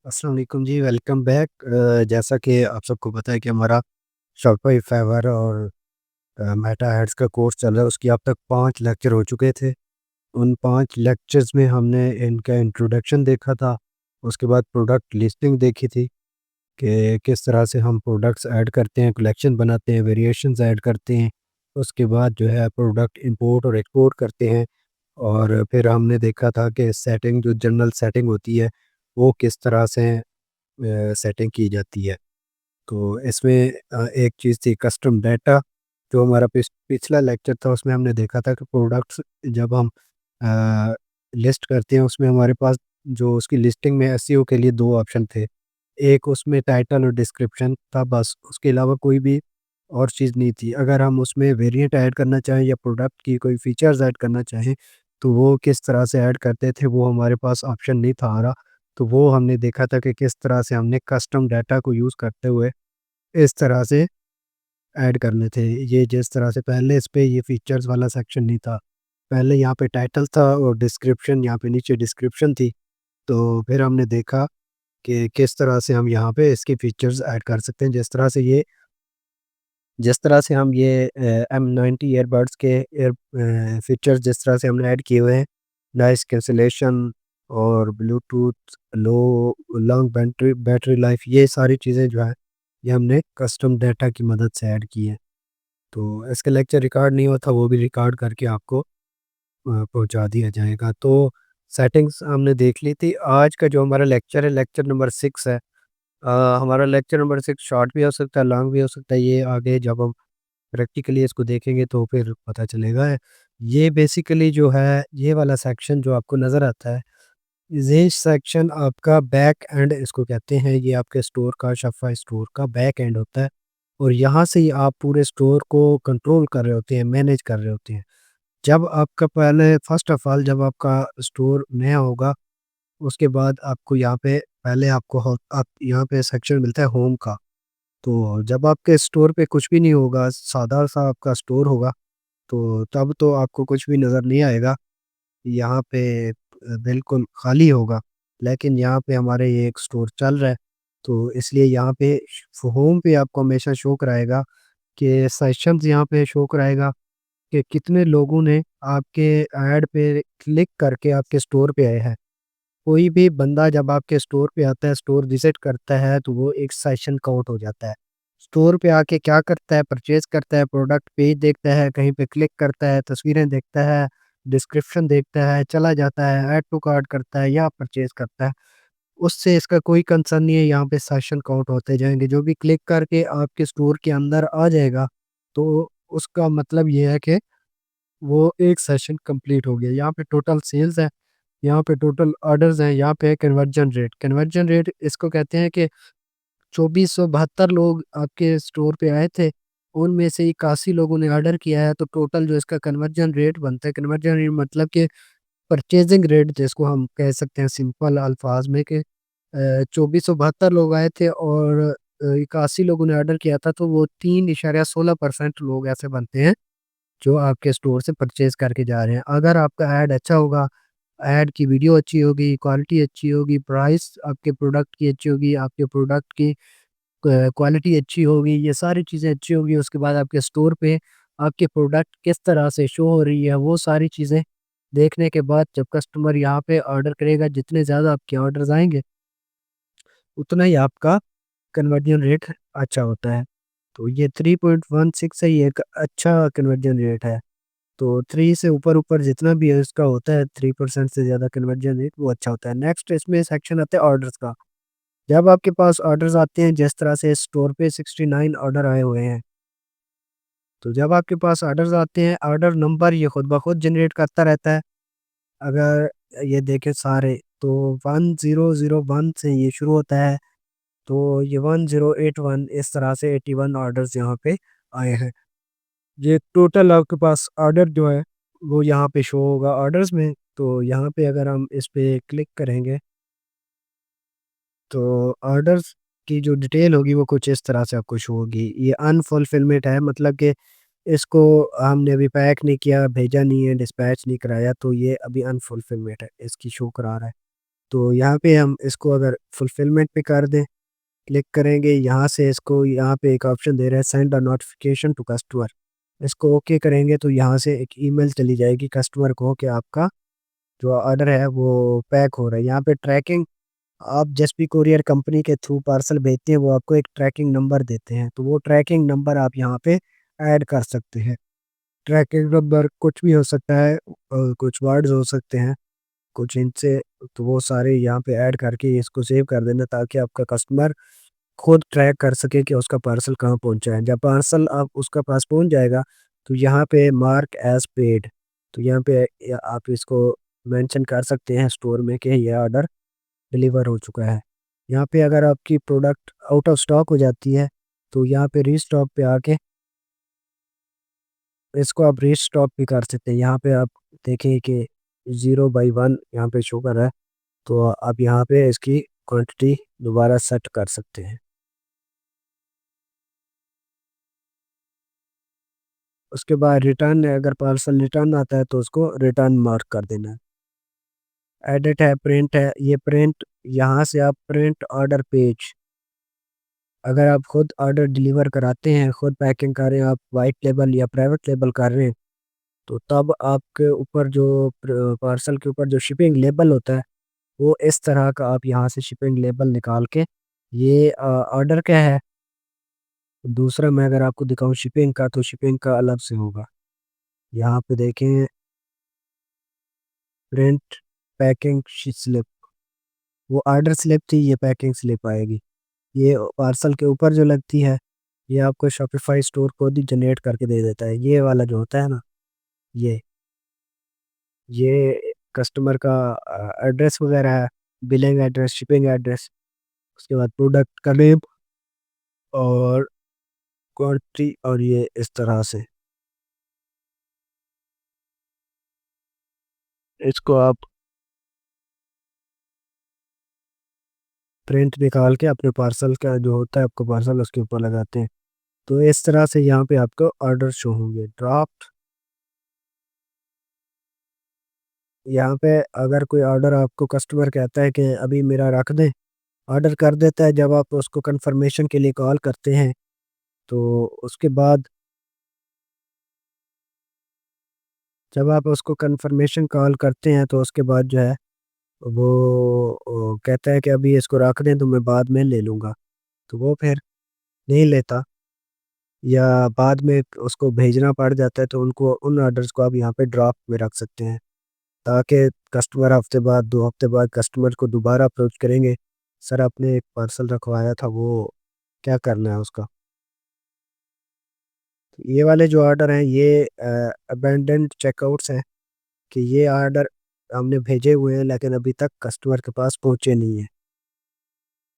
अस्सलाम वालेकुम जी, welcome back. जैसा कि आप सबको पता है कि हमारा शॉपिफ़ाई, फाइवर और मेटा एड्स का कोर्स चल रहा है, उसकी अब तक 5 लेक्चर हो चुके थे। उन 5 लेक्चर्स में हमने इनका इंट्रोडक्शन देखा था, उसके बाद प्रोडक्ट लिस्टिंग देखी थी कि किस तरह से हम प्रोडक्ट्स ऐड करते हैं, कलेक्शन बनाते हैं, वेरिएशंस ऐड करते हैं। उसके बाद जो है प्रोडक्ट इंपोर्ट और एक्सपोर्ट करते हैं और फिर हमने देखा था कि सेटिंग जो जनरल सेटिंग होती है, वो किस तरह से सेटिंग की जाती है। तो इसमें एक चीज़ थी कस्टम डाटा। जो हमारा पिछला लेक्चर था उसमें हमने देखा था कि प्रोडक्ट्स जब हम लिस्ट करते हैं उसमें हमारे पास जो उसकी लिस्टिंग में एसईओ के लिए 2 ऑप्शन थे। एक उसमें टाइटल और डिस्क्रिप्शन था बस, उसके अलावा कोई भी और चीज़ नहीं थी। अगर हम उसमें वेरिएंट ऐड करना चाहें या प्रोडक्ट की कोई फीचर्स ऐड करना चाहें, तो वो किस तरह से ऐड करते थे वो हमारे पास ऑप्शन नहीं था आ रहा। तो वो हमने देखा था कि किस तरह से हमने कस्टम डाटा को यूज़ करते हुए इस तरह से ऐड करने थे। ये जिस तरह से पहले इस पे ये फीचर्स वाला सेक्शन नहीं था। पहले यहाँ पे टाइटल था और डिस्क्रिप्शन यहाँ पे नीचे डिस्क्रिप्शन थी। तो फिर हमने देखा कि किस तरह से हम यहाँ पे इसके फीचर्स ऐड कर सकते हैं। जिस तरह से हम ये M90 ईयरबड्स के फीचर्स जिस तरह से हमने ऐड किए हुए हैं, नॉइज़ कैंसलेशन और Bluetooth, long battery battery life, ये सारी चीज़ें जो है, ये हमने कस्टम डाटा की मदद से ऐड की है। तो इसका लेक्चर रिकॉर्ड नहीं होता, वो भी रिकॉर्ड करके आपको पहुँचा दिया जाएगा। तो सेटिंग्स हमने देख ली थी। आज का जो हमारा लेक्चर है, लेक्चर नंबर 6 है। हमारा लेक्चर नंबर 6 शॉर्ट भी हो सकता है, लॉन्ग भी हो सकता है। ये आगे जब हम प्रैक्टिकली इसको देखेंगे तो फिर पता चलेगा। ये बेसिकली जो है, ये वाला सेक्शन जो आपको नज़र आता है, ये सेक्शन आपका बैक एंड इसको कहते हैं। ये आपके स्टोर का, शॉपिफ़ाई स्टोर का बैक एंड होता है और यहाँ से ही आप पूरे स्टोर को कंट्रोल कर रहे होते हैं, मैनेज कर रहे होते हैं। जब आपका पहले फ़र्स्ट ऑफ ऑल जब आपका स्टोर नया होगा, उसके बाद आपको यहाँ पे पहले आपको हो आप यहाँ पे सेक्शन मिलता है होम का। तो जब आपके स्टोर पे कुछ भी नहीं होगा, सादा-सा आपका स्टोर होगा, तो तब तो आपको कुछ भी नज़र नहीं आएगा। यहाँ पे बिल्कुल खाली होगा, लेकिन यहाँ पे हमारे ये एक स्टोर चल रहा है, तो इसलिए यहाँ पे होम पे आपको हमेशा शो कराएगा कि सेशंस यहाँ पे शो कराएगा कि कितने लोगों ने आपके ऐड पे क्लिक करके आपके स्टोर पे आए हैं। कोई भी बंदा जब आपके स्टोर पे आता है, स्टोर विज़िट करता है, तो वो एक सेशन काउंट हो जाता है। स्टोर पे आके क्या करता है, परचेज़ करता है, प्रोडक्ट पेज देखता है, कहीं पे क्लिक करता है, तस्वीरें देखता है, डिस्क्रिप्शन देखता है, चला जाता है, ऐड टू कार्ट करता है या परचेज़ करता है। उससे इसका कोई कंसर्न नहीं है, यहाँ पे सेशन काउंट होते जाएँगे। जो भी क्लिक करके आपके स्टोर के अंदर आ जाएगा, तो उसका मतलब ये है कि वो एक सेशन कंप्लीट हो गया। यहाँ पे टोटल सेल्स है, यहाँ पे टोटल ऑर्डर्स हैं, यहाँ पे है कन्वर्जन रेट। कन्वर्जन रेट इसको कहते हैं कि 2472 लोग आपके स्टोर पे आए थे, उनमें से 81 लोगों ने ऑर्डर किया है, तो टोटल जो इसका कन्वर्जन रेट बनता है, कन्वर्जन रेट मतलब कि परचेज़िंग रेट जिसको हम कह सकते हैं सिंपल अल्फाज में कि 2472 लोग आए थे और 81 लोगों ने ऑर्डर किया था, तो वो 3.16% लोग ऐसे बनते हैं, जो आपके स्टोर से परचेज़ करके जा रहे हैं। अगर आपका ऐड अच्छा होगा, ऐड की वीडियो अच्छी होगी, क्वालिटी अच्छी होगी, प्राइस आपके प्रोडक्ट की अच्छी होगी, आपके प्रोडक्ट की क्वालिटी अच्छी होगी, ये सारी चीज़ें अच्छी होंगी, उसके बाद आपके स्टोर पे आपके प्रोडक्ट किस तरह से शो हो रही है, वो सारी चीज़ें देखने के बाद जब कस्टमर यहाँ पे ऑर्डर करेगा, जितने ज़्यादा आपके ऑर्डर्स आएँगे, उतना ही आपका कन्वर्जन रेट अच्छा होता है। तो ये 3.16 है, ये एक अच्छा कन्वर्जन रेट है। तो 3 से ऊपर-ऊपर जितना भी है इसका होता है, 3% से ज़्यादा कन्वर्जन रेट, वो अच्छा होता है। नेक्स्ट इसमें सेक्शन आता है ऑर्डर्स का। जब आपके पास ऑर्डर्स आते हैं, जिस तरह से स्टोर पे 69 ऑर्डर आए हुए हैं, तो जब आपके पास ऑर्डर्स आते हैं, ऑर्डर नंबर ये खुद ब खुद जनरेट करता रहता है। अगर ये देखें सारे, तो 1001 से ये शुरू होता है, तो ये 1081 इस तरह से 81 ऑर्डर्स यहाँ पे आए हैं। ये टोटल आपके पास ऑर्डर जो है, वो यहाँ पे शो होगा ऑर्डर्स में। तो यहाँ पे अगर हम इस पे क्लिक करेंगे, तो ऑर्डर्स की जो डिटेल होगी वो कुछ इस तरह से आपको शो होगी। ये अनफुलफिलमेंट है, मतलब कि इसको हमने अभी पैक नहीं किया, भेजा नहीं है, डिस्पैच नहीं कराया, तो ये अभी अनफुलफिलमेंट है, इसकी शो करा रहा है। तो यहाँ पे हम इसको अगर फुलफिलमेंट पे कर दें, क्लिक करेंगे यहाँ से, इसको यहाँ पे एक ऑप्शन दे रहा है send a notification to customer, इसको ओके करेंगे तो यहाँ से एक ईमेल चली जाएगी कस्टमर को कि आपका जो ऑर्डर है वो पैक हो रहा है। यहाँ पे ट्रैकिंग, आप जिस भी कुरियर कंपनी के थ्रू पार्सल भेजते हैं वो आपको एक ट्रैकिंग नंबर देते हैं, तो वो ट्रैकिंग नंबर आप यहाँ पे ऐड कर सकते हैं। ट्रैकिंग नंबर कुछ भी हो सकता है, कुछ वर्ड्स हो सकते हैं, कुछ इनसे, तो वो सारे यहाँ पे ऐड करके इसको सेव कर देना ताकि आपका कस्टमर खुद ट्रैक कर सके कि उसका पार्सल कहाँ पहुँचा है। जब पार्सल आप उसका पास पहुँच जाएगा तो यहाँ पे मार्क एज पेड, तो यहाँ पे आप इसको मेंशन कर सकते हैं स्टोर में कि ये ऑर्डर डिलीवर हो चुका है। यहाँ पे अगर आपकी प्रोडक्ट आउट ऑफ स्टॉक हो जाती है तो यहाँ पे रीस्टॉक पे आके इसको आप रीस्टॉक भी कर सकते हैं। यहाँ पे आप देखें कि 0/1 यहाँ पे शो कर रहा है, तो आप यहाँ पे इसकी क्वांटिटी दोबारा सेट कर सकते हैं। उसके बाद रिटर्न, अगर पार्सल रिटर्न आता है तो उसको रिटर्न मार्क कर देना है। एडिट है, प्रिंट है, ये प्रिंट, यहाँ से आप प्रिंट ऑर्डर पेज, अगर आप खुद ऑर्डर डिलीवर कराते हैं, खुद पैकिंग कर रहे हैं, आप वाइट लेबल या प्राइवेट लेबल कर रहे हैं, तो तब आपके ऊपर जो पार्सल के ऊपर जो शिपिंग लेबल होता है वो इस तरह का, आप यहाँ से शिपिंग लेबल निकाल के, ये ऑर्डर क्या है। दूसरा मैं अगर आपको दिखाऊं शिपिंग का, तो शिपिंग का अलग से होगा। यहाँ पे देखें प्रिंट पैकिंग स्लिप, वो ऑर्डर स्लिप थी, ये पैकिंग स्लिप आएगी। ये पार्सल के ऊपर जो लगती है ये आपको शॉपिफाई स्टोर कोड ही जनरेट करके दे देता है। ये वाला जो होता है ना, ये ये कस्टमर का एड्रेस वगैरह है, बिलिंग एड्रेस, शिपिंग एड्रेस, उसके बाद प्रोडक्ट का नेम और क्वांटिटी, और ये इस तरह से इसको आप प्रिंट निकाल के अपने पार्सल का जो होता है आपको पार्सल उसके ऊपर लगाते हैं। तो इस तरह से यहाँ पे आपको ऑर्डर शो होंगे। ड्राफ्ट, यहाँ पे अगर कोई ऑर्डर आपको कस्टमर कहता है कि अभी मेरा रख दें, ऑर्डर कर देता है, जब आप उसको कंफर्मेशन के लिए कॉल करते हैं तो उसके बाद, जब आप उसको कंफर्मेशन कॉल करते हैं तो उसके बाद जो है वो कहता है कि अभी इसको रख दें तो मैं बाद में ले लूँगा, तो वो फिर नहीं लेता, या बाद में उसको भेजना पड़ जाता है, तो उनको उन ऑर्डर्स को आप यहाँ पे ड्राफ्ट में रख सकते हैं ताकि कस्टमर हफ्ते बाद, 2 हफ्ते बाद कस्टमर को दोबारा अप्रोच करेंगे, सर आपने एक पार्सल रखवाया था, वो क्या करना है उसका। तो ये वाले जो ऑर्डर हैं ये अबेंडेंट चेकआउट्स हैं, कि ये ऑर्डर हमने भेजे हुए हैं लेकिन अभी तक कस्टमर के पास पहुँचे नहीं हैं।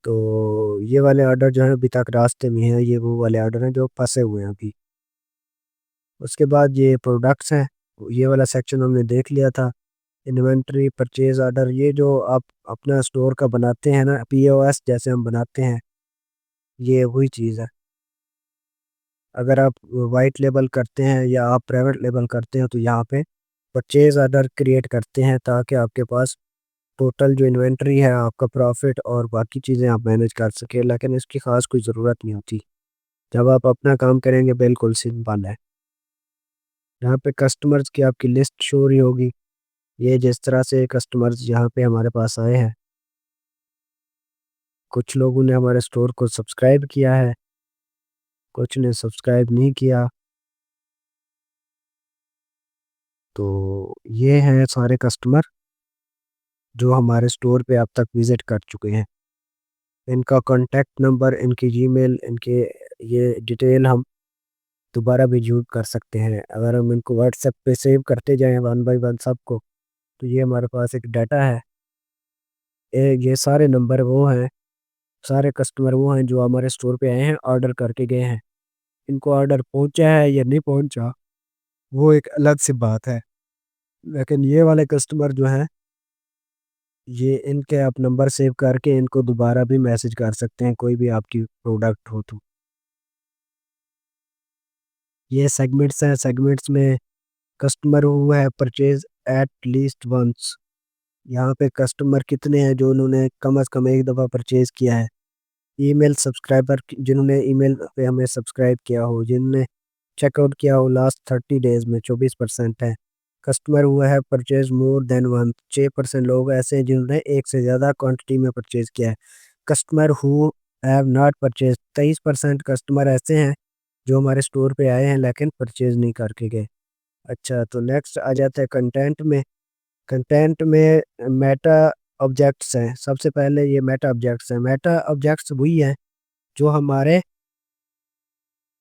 तो ये वाले ऑर्डर जो हैं अभी तक रास्ते में हैं, ये वो वाले ऑर्डर हैं जो फंसे हुए हैं अभी। उसके बाद ये प्रोडक्ट्स हैं, ये वाला सेक्शन हमने देख लिया था। इन्वेंट्री, परचेज ऑर्डर, ये जो आप अपना स्टोर का बनाते हैं ना, पीओएस जैसे हम बनाते हैं, ये वही चीज़ है। अगर आप वाइट लेबल करते हैं या आप प्राइवेट लेबल करते हैं तो यहाँ पे परचेज ऑर्डर क्रिएट करते हैं ताकि आपके पास टोटल जो इन्वेंट्री है, आपका प्रॉफिट और बाकी चीज़ें आप मैनेज कर सकें, लेकिन इसकी ख़ास कोई ज़रूरत नहीं होती। जब आप अपना काम करेंगे बिल्कुल सिंपल है। यहाँ पे कस्टमर्स की आपकी लिस्ट शो रही होगी, ये जिस तरह से कस्टमर्स यहाँ पे हमारे पास आए हैं, कुछ लोगों ने हमारे स्टोर को सब्सक्राइब किया है, कुछ ने सब्सक्राइब नहीं किया। तो ये हैं सारे कस्टमर जो हमारे स्टोर पे अब तक विज़िट कर चुके हैं। इनका कॉन्टैक्ट नंबर, इनकी जीमेल, इनके ये डिटेल हम दोबारा भी यूज़ कर सकते हैं। अगर हम इनको व्हाट्सएप पे सेव करते जाएँ वन बाय वन सबको, तो ये हमारे पास एक डाटा है। ये सारे नंबर वो हैं, सारे कस्टमर वो हैं जो हमारे स्टोर पे आए हैं, ऑर्डर करके गए हैं। इनको ऑर्डर पहुँचा है या नहीं पहुँचा, वो एक अलग सी बात है। लेकिन ये वाले कस्टमर जो हैं, ये इनके आप नंबर सेव करके इनको दोबारा भी मैसेज कर सकते हैं, कोई भी आपकी प्रोडक्ट हो तो। ये सेगमेंट्स हैं, सेगमेंट्स में कस्टमर हुआ है परचेज एट लीस्ट वंस, यहाँ पे कस्टमर कितने हैं जो उन्होंने कम से कम एक दफ़ा परचेज़ किया है। ईमेल सब्सक्राइबर जिन्होंने ईमेल पे हमें सब्सक्राइब किया हो, जिनने चेकआउट किया हो लास्ट 30 डेज़ में 24% है। कस्टमर हुआ है परचेज़ मोर देन वन 6% लोग ऐसे हैं जिन्होंने एक से ज़्यादा क्वांटिटी में परचेज़ किया है। Customer who have not purchase 23% customer ऐसे हैं जो हमारे स्टोर पे आए हैं लेकिन परचेज़ नहीं करके गए। अच्छा, तो नेक्स्ट आ जाता है कंटेंट में। कंटेंट में मेटा ऑब्जेक्ट्स हैं। सबसे पहले ये मेटा ऑब्जेक्ट्स हैं। मेटा ऑब्जेक्ट्स वही हैं जो हमारे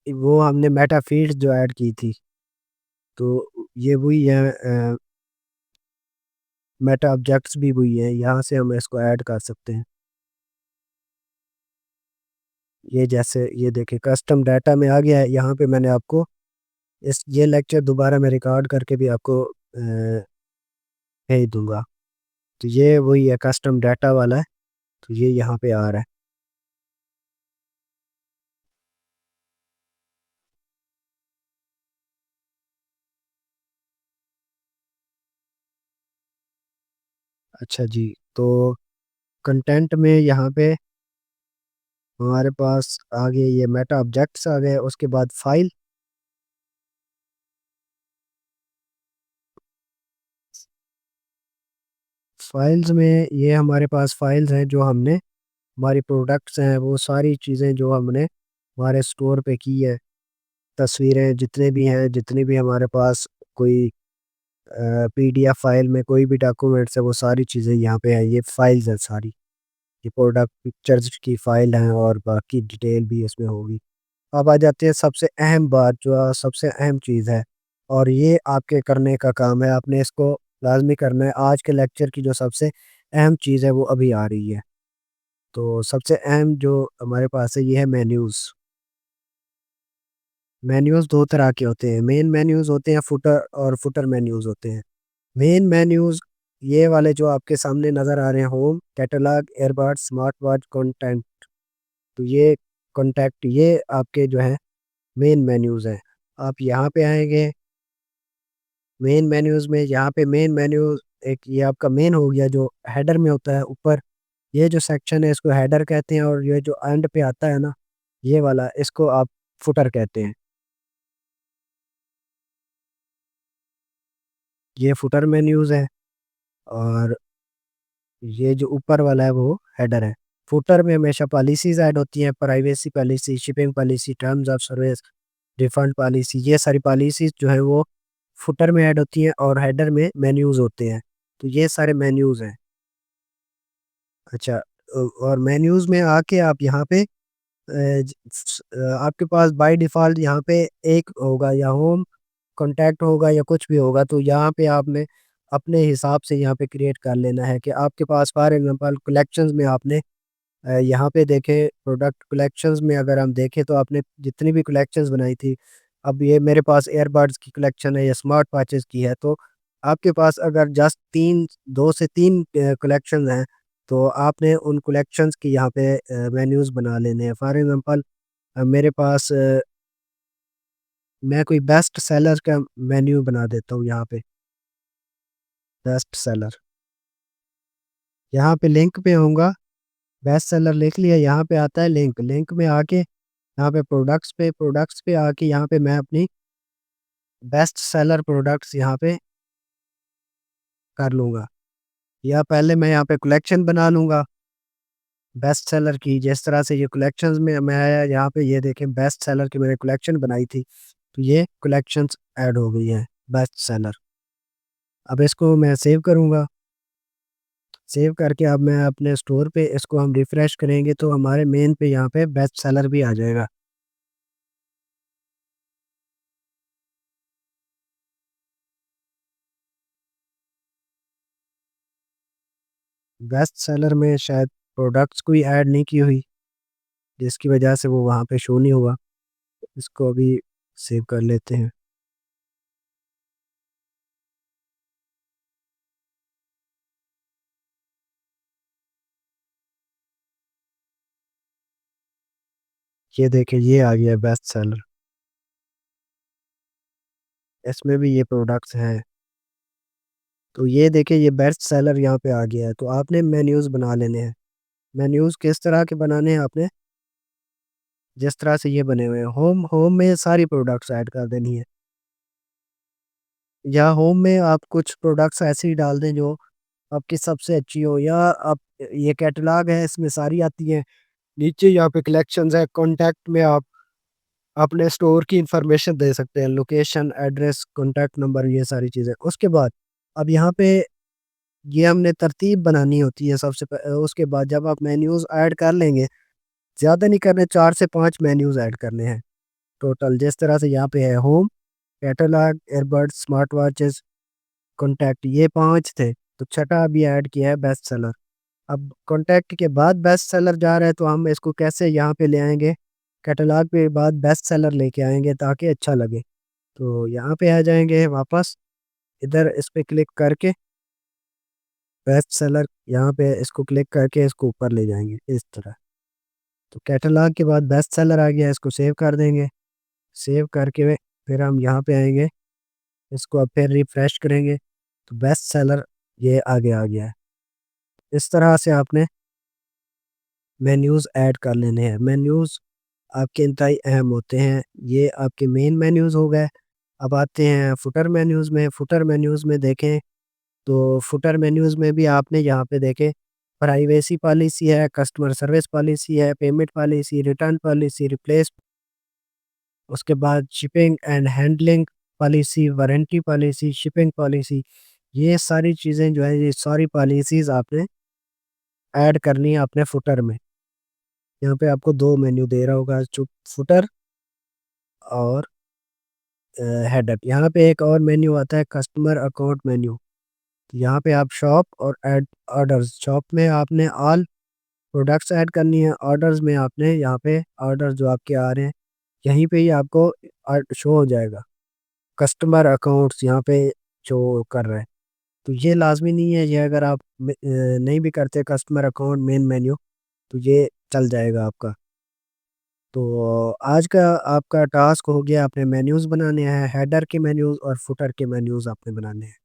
वो हमने मेटा फीड्स जो ऐड की थी। तो ये वही है मेटा ऑब्जेक्ट्स भी वही हैं, यहाँ से हम इसको ऐड कर सकते हैं। ये जैसे ये देखिए कस्टम डाटा में आ गया है, यहाँ पे मैंने आपको इस ये लेक्चर दोबारा मैं रिकॉर्ड करके भी आपको भेज दूंगा। तो ये वही है कस्टम डाटा वाला है, तो ये यहाँ पे आ रहा है। अच्छा जी, तो कंटेंट में यहाँ पे हमारे पास आ गए ये मेटा ऑब्जेक्ट्स आ गए, उसके बाद फाइल्स में ये हमारे पास फाइल्स हैं जो हमने हमारी प्रोडक्ट्स हैं वो सारी चीज़ें जो हमने हमारे स्टोर पे की है, तस्वीरें जितने भी हैं, जितनी भी हमारे पास कोई पीडीएफ फाइल में कोई भी डॉक्यूमेंट्स है वो सारी चीज़ें यहाँ पे हैं, ये फाइल्स हैं सारी। ये प्रोडक्ट पिक्चर्स की फाइल हैं और बाकी डिटेल भी इसमें होगी। अब आ जाते हैं सबसे अहम बात जो सबसे अहम चीज़ है और ये आपके करने का काम है, आपने इसको लाजमी करना है। आज के लेक्चर की जो सबसे अहम चीज़ है वो अभी आ रही है। तो सबसे अहम जो हमारे पास है ये है मेन्यूज़। मेन्यूज़ दो तरह के होते हैं, मेन मेन्यूज़ होते हैं फुटर और फुटर मेन्यूज़ होते हैं। मेन मेन्यूज़ ये वाले जो आपके सामने नज़र आ रहे हैं, home, catalogue, airbuds, smart watch, content. तो ये कॉन्टैक्ट ये आपके जो है मेन मेन्यूज़ हैं। आप यहाँ पे आएँगे, मेन मेन्यूज़ में यहाँ पे मेन मेन्यू एक ये आपका मेन हो गया जो हेडर में होता है ऊपर। ये जो सेक्शन है इसको हेडर कहते हैं और ये जो एंड पे आता है ना, ये वाला इसको आप फुटर कहते हैं। ये फुटर मेन्यूज़ है और ये जो ऊपर वाला है वो हेडर है। फुटर में हमेशा पॉलिसीज़ ऐड होती हैं, privacy policy, shipping policy, terms of service, refund policy, ये सारी पॉलिसीज़ जो है वो फुटर में ऐड होती हैं और हेडर में मेन्यूज़ होते हैं। तो ये सारे मेन्यूज़ हैं। अच्छा, और मेन्यूज़ में आके आप यहाँ पे आपके पास बाय डिफ़ॉल्ट यहाँ पे एक होगा या होम, कॉन्टैक्ट होगा या कुछ भी होगा, तो यहाँ पे आपने अपने हिसाब से यहाँ पे क्रिएट कर लेना है कि आपके पास फॉर एग्ज़ाम्पल कलेक्शंस में आपने यहाँ पे देखें प्रोडक्ट कलेक्शंस में अगर हम देखें तो आपने जितनी भी कलेक्शंस बनाई थी, अब ये मेरे पास ईयरबड्स की कलेक्शन है या स्मार्ट वॉचेस की है, तो आपके पास अगर जस्ट 2 से 3 कलेक्शंस हैं, तो आपने उन कलेक्शंस की यहाँ पे मेन्यूज़ बना लेने हैं। फॉर एग्ज़ाम्पल मेरे पास मैं कोई बेस्ट सेलर का मेन्यू बना देता हूँ यहाँ पे, बेस्ट सेलर। यहाँ पे लिंक पे होऊँगा, बेस्ट सेलर लिख लिया, यहाँ पे आता है लिंक, लिंक में आके यहाँ पे प्रोडक्ट्स पे आके यहाँ पे मैं अपनी बेस्ट सेलर प्रोडक्ट्स यहाँ पे कर लूँगा। या पहले मैं यहाँ पे कलेक्शन बना लूँगा बेस्ट सेलर की, जिस तरह से ये कलेक्शंस में मैं आया यहाँ पे ये देखें बेस्ट सेलर की मैंने कलेक्शन बनाई थी, तो ये कलेक्शंस ऐड हो गई हैं बेस्ट सेलर। अब इसको मैं सेव करूँगा, सेव करके अब मैं अपने स्टोर पे इसको हम रिफ्रेश करेंगे तो हमारे मेन पे यहाँ पे बेस्ट सेलर भी आ जाएगा। बेस्ट सेलर में शायद प्रोडक्ट्स कोई ऐड नहीं की हुई, जिसकी वजह से वो वहाँ पे शो नहीं हुआ। इसको अभी सेव कर लेते हैं। ये देखिए ये आ गया बेस्ट सेलर, इसमें भी ये प्रोडक्ट्स हैं। तो ये देखिए ये बेस्ट सेलर यहाँ पे आ गया है। तो आपने मेन्यूज़ बना लेने हैं। मेन्यूज़ किस तरह के बनाने हैं आपने? जिस तरह से ये बने हुए हैं। होम होम में सारी प्रोडक्ट्स ऐड कर देनी है। या होम में आप कुछ प्रोडक्ट्स ऐसी डाल दें जो आपकी सबसे अच्छी हो, या आप ये कैटलॉग है इसमें सारी आती हैं। नीचे यहाँ पे कलेक्शंस है, कॉन्टैक्ट में आप अपने स्टोर की इंफॉर्मेशन दे सकते हैं, लोकेशन, एड्रेस, कॉन्टैक्ट नंबर, ये सारी चीज़ें। उसके बाद अब यहाँ पे ये हमने तरतीब बनानी होती है उसके बाद जब आप मेन्यूज़ ऐड कर लेंगे, ज़्यादा नहीं करने, 4 से 5 मेन्यूज़ ऐड करने हैं टोटल। जिस तरह से यहाँ पे है home, catalogue, earbuds, smart watches, contact, ये 5 थे। तो छठा अभी ऐड किया है बेस्ट सेलर। अब कॉन्टैक्ट के बाद बेस्ट सेलर जा रहा है, तो हम इसको कैसे यहाँ पे ले आएँगे? कैटलॉग के बाद बेस्ट सेलर लेके आएँगे ताकि अच्छा लगे। तो यहाँ पे आ जाएँगे वापस, इधर इस पे क्लिक करके बेस्ट सेलर, यहाँ पे इसको क्लिक करके इसको ऊपर ले जाएँगे इस तरह। तो कैटलॉग के बाद बेस्ट सेलर आ गया, इसको सेव कर देंगे। सेव करके फिर हम यहाँ पे आएँगे, इसको अब फिर रिफ्रेश करेंगे, तो बेस्ट सेलर ये आगे आ गया है। इस तरह से आपने मेन्यूज़ ऐड कर लेने हैं। मेन्यूज़ आपके इंतहाई अहम होते हैं। ये आपके मेन मेन्यूज़ हो गए। अब आते हैं फुटर मेन्यूज़ में। फुटर मेन्यूज़ में देखें तो फुटर मेन्यूज़ में भी आपने यहाँ पे देखें, प्राइवेसी पॉलिसी है, कस्टमर सर्विस पॉलिसी है, payment policy, return policy, replace, उसके बाद shipping and handling policy, warranty policy, shipping policy, ये सारी चीज़ें जो है, ये सारी पॉलिसीज़ आपने ऐड करनी है अपने फुटर में। यहाँ पे आपको 2 मेन्यू दे रहा होगा, जो फुटर और हेडर। यहाँ पे एक और मेन्यू आता है, कस्टमर अकाउंट मेन्यू। तो यहाँ पे आप शॉप और ऐड ऑर्डर्स, शॉप में आपने ऑल प्रोडक्ट्स ऐड करनी है, ऑर्डर्स में आपने यहाँ पे ऑर्डर जो आपके आ रहे हैं, यहीं पे ही आपको शो हो जाएगा कस्टमर अकाउंट्स यहाँ पे शो कर रहे हैं। तो ये लाजमी नहीं है, ये अगर आप नहीं भी करते कस्टमर अकाउंट मेन मेन्यू, तो ये चल जाएगा आपका। तो आज का आपका टास्क हो गया, आपने मेन्यूज़ बनाने हैं, हेडर के मेन्यूज़ और फुटर के मेन्यूज़ आपने बनाने हैं।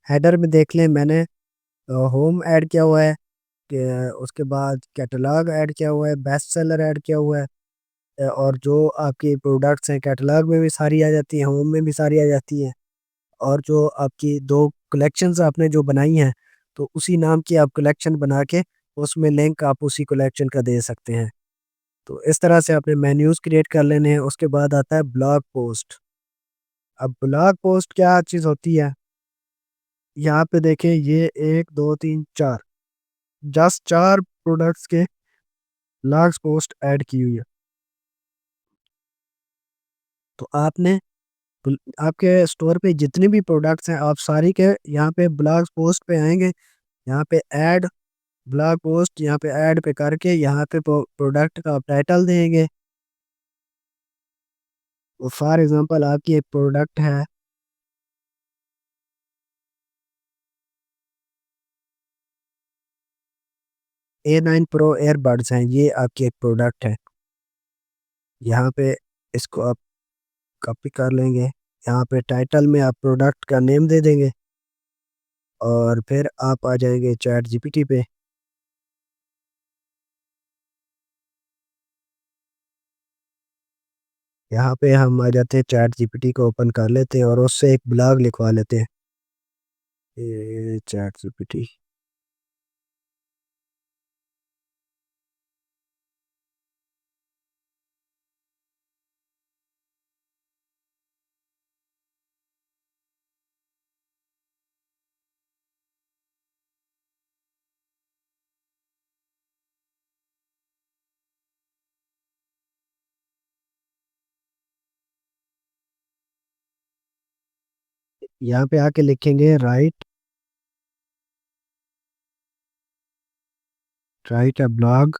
हेडर में देख लें, मैंने होम ऐड किया हुआ है, उसके बाद कैटलॉग ऐड किया हुआ है, बेस्ट सेलर ऐड किया हुआ है, और जो आपकी प्रोडक्ट्स हैं कैटलॉग में भी सारी आ जाती हैं, होम में भी सारी आ जाती हैं। और जो आपकी 2 कलेक्शंस आपने जो बनाई हैं, तो उसी नाम की आप कलेक्शन बना के उसमें लिंक आप उसी कलेक्शन का दे सकते हैं। तो इस तरह से आपने मेन्यूज़ क्रिएट कर लेने हैं। उसके बाद आता है ब्लॉग पोस्ट। अब ब्लॉग पोस्ट क्या चीज़ होती है? यहाँ पे देखें, ये 1, 2, 3, 4, जस्ट 4 प्रोडक्ट्स के ब्लॉग पोस्ट ऐड की हुई है। तो आपने आपके स्टोर पे जितने भी प्रोडक्ट्स हैं, आप सारी के यहाँ पे ब्लॉग पोस्ट पे आएँगे, यहाँ पे ऐड ब्लॉग पोस्ट, यहाँ पे ऐड पे करके यहाँ पे प्रोडक्ट का आप टाइटल देंगे। फॉर एग्ज़ाम्पल आपकी एक प्रोडक्ट है, A9 प्रो एयरबड्स हैं, ये आपकी एक प्रोडक्ट है। यहाँ पे इसको आप कॉपी कर लेंगे, यहाँ पे टाइटल में आप प्रोडक्ट का नेम दे देंगे, और फिर आप आ जाएँगे चैट जीपीटी पे। यहाँ पे हम आ जाते हैं, चैट जीपीटी को ओपन कर लेते हैं और उससे एक ब्लॉग लिखवा लेते हैं। ये चैट जीपीटी, यहाँ पे आके लिखेंगे right a blog,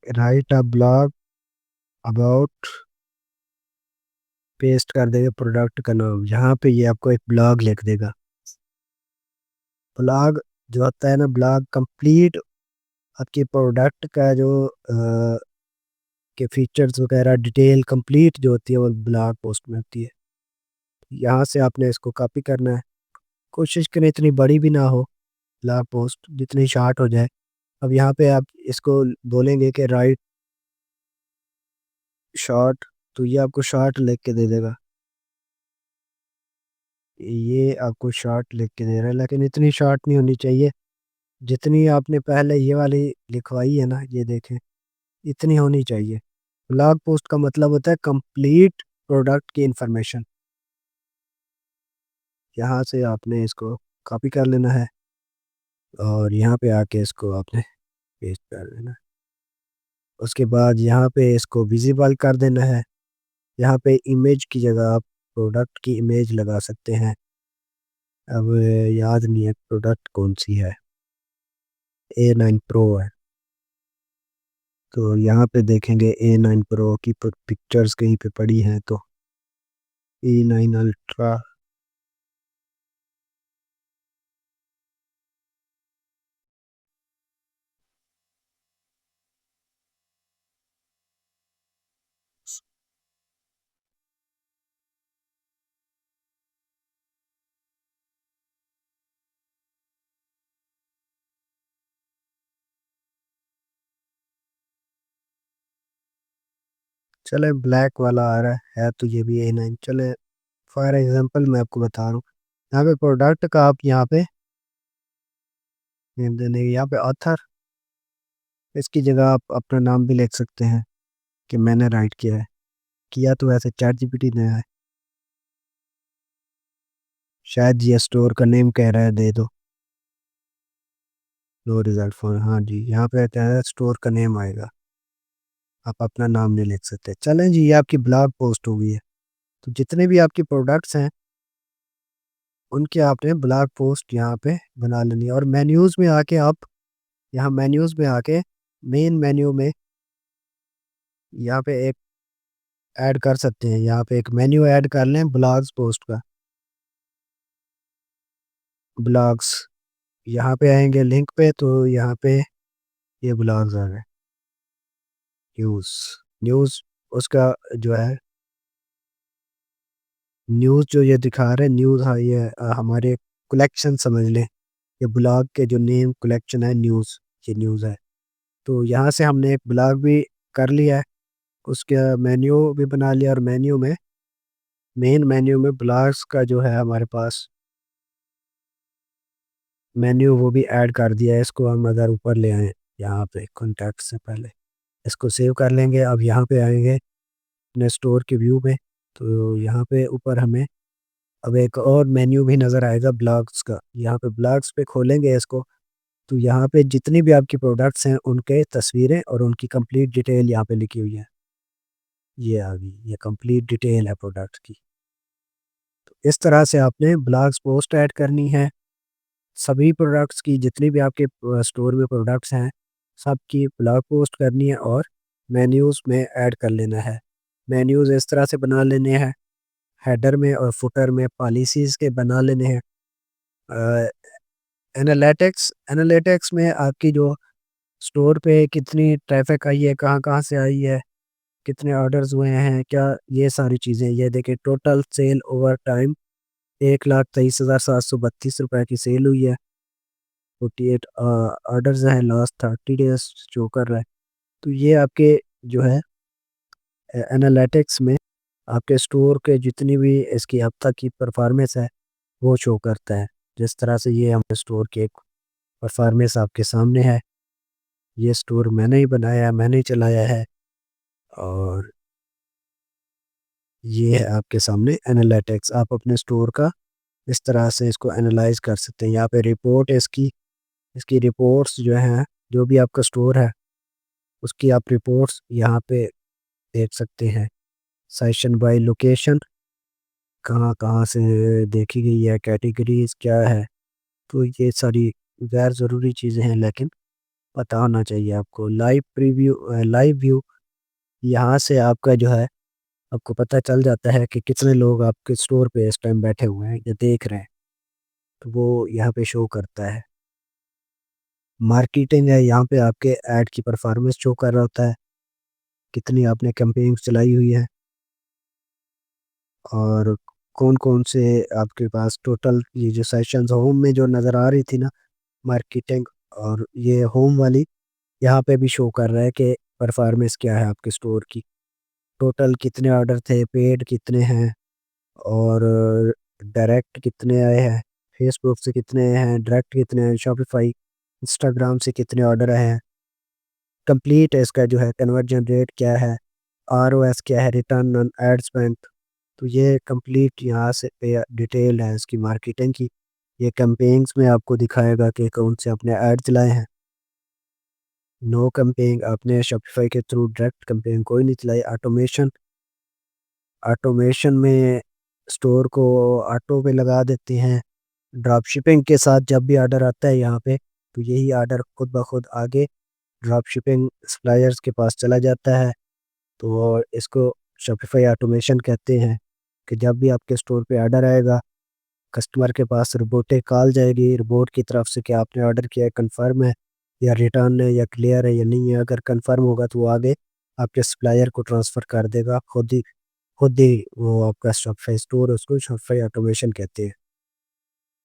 right a blog about paste कर देंगे प्रोडक्ट का नाम, यहाँ पे ये आपको एक ब्लॉग लिख देगा। ब्लॉग जो होता है ना, ब्लॉग कंप्लीट आपके प्रोडक्ट का जो के फीचर्स वगैरह डिटेल कंप्लीट जो होती है वो ब्लॉग पोस्ट में होती है। यहाँ से आपने इसको कॉपी करना है। कोशिश करें इतनी बड़ी भी ना हो ब्लॉग पोस्ट, जितनी शार्ट हो जाए। अब यहाँ पे आप इसको बोलेंगे कि राइट शॉर्ट, तो ये आपको शॉर्ट लिख के दे देगा। ये आपको शॉर्ट लिख के दे रहा है, लेकिन इतनी शॉर्ट नहीं होनी चाहिए जितनी आपने पहले ये वाली लिखवाई है ना, ये देखें, इतनी होनी चाहिए। ब्लॉग पोस्ट का मतलब होता है कंप्लीट प्रोडक्ट की इंफॉर्मेशन। यहाँ से आपने इसको कॉपी कर लेना है और यहाँ पे आके इसको आपने पेस्ट कर देना है। उसके बाद यहाँ पे इसको विजिबल कर देना है। यहाँ पे इमेज की जगह आप प्रोडक्ट की इमेज लगा सकते हैं। अब याद नहीं है प्रोडक्ट कौन सी है, A9 Pro है। तो यहाँ पे देखेंगे A9 Pro की पिक्चर्स कहीं पे पड़ी हैं, तो A9 Ultra। चले ब्लैक वाला आ रहा है तो ये भी A9 चले। फॉर एग्जांपल मैं आपको बता रहा हूँ, यहाँ पे प्रोडक्ट का आप यहाँ पे नेम देने, यहाँ पे ऑथर, इसकी जगह आप अपना नाम भी लिख सकते हैं कि मैंने राइट किया है। किया तो वैसे चैट जीपीटी ने है, शायद ये स्टोर का नेम कह रहा है दे दो। नो रिजल्ट फॉर, हाँ जी, यहाँ पे कहता है स्टोर का नेम आएगा, आप अपना नाम नहीं लिख सकते। चलें जी, ये आपकी ब्लॉग पोस्ट हो गई है। तो जितने भी आपके प्रोडक्ट्स हैं उनके आपने ब्लॉग पोस्ट यहाँ पे बना लेनी है। और मेन्यूज़ में आके आप, यहाँ मेन्यूज़ में आके मेन मेन्यू में यहाँ पे एक ऐड कर सकते हैं। यहाँ पे एक मेन्यू ऐड कर लें ब्लॉग्स पोस्ट का, ब्लॉग्स। यहाँ पे आएंगे लिंक पे, तो यहाँ पे ये ब्लॉग्स आ गए। न्यूज़, न्यूज़ उसका जो है, न्यूज़ जो ये दिखा रहे हैं न्यूज़, हाँ ये हमारे कलेक्शन समझ लें। ये ब्लॉग के जो नेम कलेक्शन है न्यूज़, ये न्यूज़ है। तो यहाँ से हमने एक ब्लॉग भी कर लिया है, उसका मेन्यू भी बना लिया, और मेन्यू में, मेन मेन्यू में ब्लॉग्स का जो है हमारे पास मेन्यू वो भी ऐड कर दिया है। इसको हम अगर ऊपर ले आए यहाँ पे कॉन्टैक्ट से पहले, इसको सेव कर लेंगे। अब यहाँ पे आएंगे अपने स्टोर के व्यू में, तो यहाँ पे ऊपर हमें अब एक और मेन्यू भी नज़र आएगा ब्लॉग्स का। यहाँ पे ब्लॉग्स पे खोलेंगे इसको, तो यहाँ पे जितनी भी आपकी प्रोडक्ट्स हैं उनके तस्वीरें और उनकी कंप्लीट डिटेल यहाँ पे लिखी हुई है। ये आ गई, ये कंप्लीट डिटेल है प्रोडक्ट की। इस तरह से आपने ब्लॉग्स पोस्ट ऐड करनी है सभी प्रोडक्ट्स की, जितनी भी आपके स्टोर में प्रोडक्ट्स हैं सबकी ब्लॉग पोस्ट करनी है, और मेन्यूज़ में ऐड कर लेना है। मेन्यूज़ इस तरह से बना लेने हैं, हेडर में और फुटर में पॉलिसीज़ के बना लेने हैं। एनालिटिक्स, एनालिटिक्स में आपकी जो स्टोर पे कितनी ट्रैफिक आई है, कहाँ कहाँ से आई है, कितने ऑर्डर्स हुए हैं क्या, ये सारी चीज़ें। ये देखिए टोटल सेल ओवर टाइम 1,23,732 रुपये की सेल हुई है। 48 ऑर्डर्स हैं लास्ट 30 डेज शो कर रहा है। तो ये आपके जो है एनालिटिक्स में आपके स्टोर के जितनी भी इसकी अब तक की परफॉर्मेंस है वो शो करता है। जिस तरह से ये हमारे स्टोर की एक परफॉर्मेंस आपके सामने है। ये स्टोर मैंने ही बनाया है, मैंने ही चलाया है, और ये है आपके सामने एनालिटिक्स। आप अपने स्टोर का इस तरह से इसको एनालाइज कर सकते हैं। यहाँ पे रिपोर्ट है इसकी, इसकी रिपोर्ट्स जो हैं, जो भी आपका स्टोर है उसकी आप रिपोर्ट्स यहाँ पे देख सकते हैं। सेशन बाय लोकेशन, कहाँ कहाँ से देखी गई है, कैटेगरीज क्या है। तो ये सारी गैर ज़रूरी चीज़ें हैं, लेकिन पता होना चाहिए आपको। लाइव प्रीव्यू, लाइव व्यू, यहाँ से आपका जो है आपको पता चल जाता है कि कितने लोग आपके स्टोर पे इस टाइम बैठे हुए हैं या देख रहे हैं, तो वो यहाँ पे शो करता है। मार्केटिंग है, यहाँ पे आपके ऐड की परफॉर्मेंस शो कर रहा होता है, कितनी आपने कैंपेन्स चलाई हुई है और कौन-कौन से आपके पास टोटल ये जो सेशंस होम में जो नज़र आ रही थी ना मार्केटिंग, और ये होम वाली यहाँ पे भी शो कर रहा है कि परफॉर्मेंस क्या है आपके स्टोर की। टोटल कितने ऑर्डर थे, पेड कितने हैं और डायरेक्ट कितने आए हैं, फेसबुक से कितने हैं, डायरेक्ट कितने हैं, शॉपिफ़ाई, इंस्टाग्राम से कितने ऑर्डर आए हैं, कंप्लीट है इसका जो है कन्वर्जन रेट क्या है, आरओएस क्या है, रिटर्न ऑन एड स्पेंड। तो ये कंप्लीट यहाँ से पे डिटेल है इसकी मार्केटिंग की। ये कैंपेन्स में आपको दिखाएगा कि कौन से आपने ऐड चलाए हैं। नो कैंपेन आपने शॉपिफ़ाई के थ्रू डायरेक्ट कैंपेन कोई नहीं चलाई। ऑटोमेशन, ऑटोमेशन में स्टोर को ऑटो पे लगा देते हैं। ड्रॉप शिपिंग के साथ जब भी ऑर्डर आता है यहाँ पे, तो यही ऑर्डर खुद ब खुद आगे ड्रॉप शिपिंग सप्लायर्स के पास चला जाता है। तो इसको शॉपिफ़ाई ऑटोमेशन कहते हैं कि जब भी आपके स्टोर पे ऑर्डर आएगा, कस्टमर के पास रोबोटिक कॉल जाएगी, रोबोट की तरफ से कि आपने ऑर्डर किया है, कंफर्म है या रिटर्न है या क्लियर है या नहीं है। अगर कंफर्म होगा तो वो आगे आपके सप्लायर को ट्रांसफ़र कर देगा, खुद ही वो आपका शॉपिफ़ाई स्टोर, उसको शॉपिफ़ाई ऑटोमेशन कहते हैं।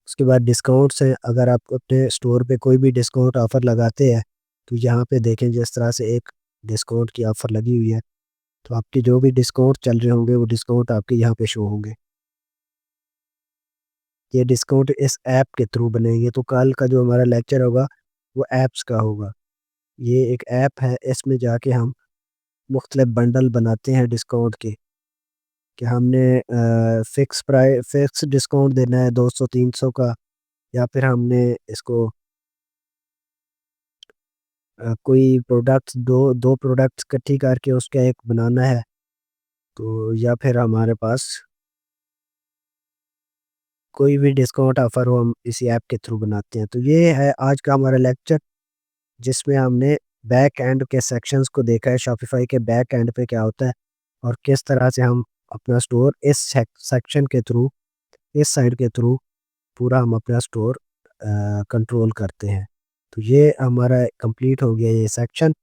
उसके बाद डिस्काउंट्स हैं, अगर आप अपने स्टोर पे कोई भी डिस्काउंट ऑफ़र लगाते हैं, तो यहाँ पे देखें जिस तरह से एक डिस्काउंट की ऑफ़र लगी हुई है, तो आपके जो भी डिस्काउंट चल रहे होंगे, वो डिस्काउंट आपके यहाँ पे शो होंगे। ये डिस्काउंट इस ऐप के थ्रू बनेंगे, तो कल का जो हमारा लेक्चर होगा, वो ऐप्स का होगा। ये एक ऐप है, इसमें जाके हम मुख्तलिफ बंडल बनाते हैं डिस्काउंट के, कि हमने फ़िक्स डिस्काउंट देना है 200-300 का, या फिर हमने इसको कोई प्रोडक्ट्स दो प्रोडक्ट्स इकट्ठी करके उसका एक बनाना है, तो या फिर हमारे पास कोई भी डिस्काउंट ऑफ़र हो, हम इसी ऐप के थ्रू बनाते हैं। तो ये है आज का हमारा लेक्चर, जिसमें हमने बैक एंड के सेक्शंस को देखा है, शॉपिफ़ाई के बैक एंड पे क्या होता है और किस तरह से हम अपना स्टोर इस सेक्शन के थ्रू, इस साइड के थ्रू पूरा हम अपना स्टोर कंट्रोल करते हैं। तो ये हमारा कंप्लीट हो गया ये सेक्शन।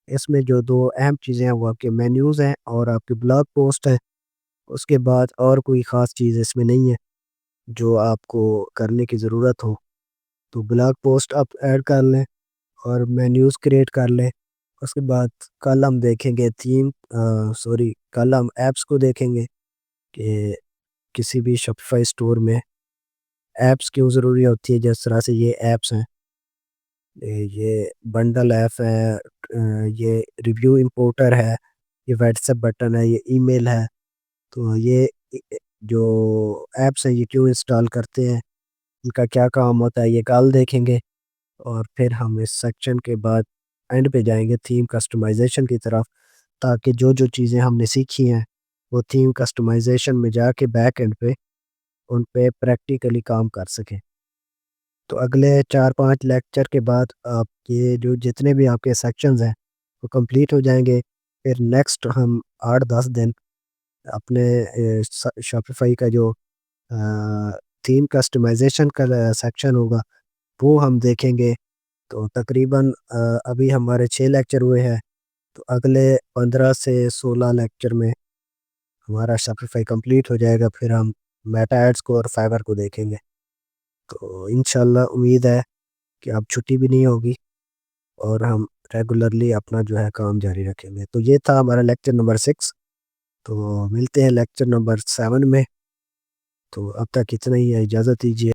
इसमें जो 2 अहम चीज़ें हैं वो आपके मेन्यूज़ हैं और आपके ब्लॉग पोस्ट है। उसके बाद और कोई ख़ास चीज़ इसमें नहीं है जो आपको करने की ज़रूरत हो। तो ब्लॉग पोस्ट आप ऐड कर लें और मेन्यूज़ क्रिएट कर लें। उसके बाद कल हम देखेंगे कल हम ऐप्स को देखेंगे कि किसी भी शॉपिफ़ाई स्टोर में ऐप्स क्यों ज़रूरी होती है। जिस तरह से ये ऐप्स हैं, ये बंडल ऐप है, ये रिव्यू इंपोर्टर है, ये व्हाट्सएप बटन है, ये ईमेल है। तो ये जो ऐप्स हैं ये क्यों इंस्टॉल करते हैं, इनका क्या काम होता है, ये कल देखेंगे। और फिर हम इस सेक्शन के बाद एंड पे जाएँगे थीम कस्टमाइज़ेशन की तरफ, ताकि जो चीज़ें हमने सीखी हैं, वो थीम कस्टमाइज़ेशन में जाके बैक एंड पे उन पे प्रैक्टिकली काम कर सकें। तो अगले 4-5 लेक्चर के बाद आपके जो जितने भी आपके सेक्शंस हैं, वो कंप्लीट हो जाएँगे। फिर नेक्स्ट हम 8-10 दिन अपने शॉपिफ़ाई का जो थीम कस्टमाइज़ेशन का सेक्शन होगा, वो हम देखेंगे। तो तकरीबन अभी हमारे 6 लेक्चर हुए हैं, तो अगले 15 से 16 लेक्चर में हमारा शॉपिफ़ाई कंप्लीट हो जाएगा। फिर हम मेटा एड्स को और फाइवर को देखेंगे। तो इंशाल्लाह उम्मीद है कि अब छुट्टी भी नहीं होगी और हम रेगुलरली अपना जो है काम जारी रखेंगे। तो ये था हमारा लेक्चर नंबर 6। तो मिलते हैं लेक्चर नंबर 7 में। तो अब तक इतना ही है, इजाज़त दीजिए।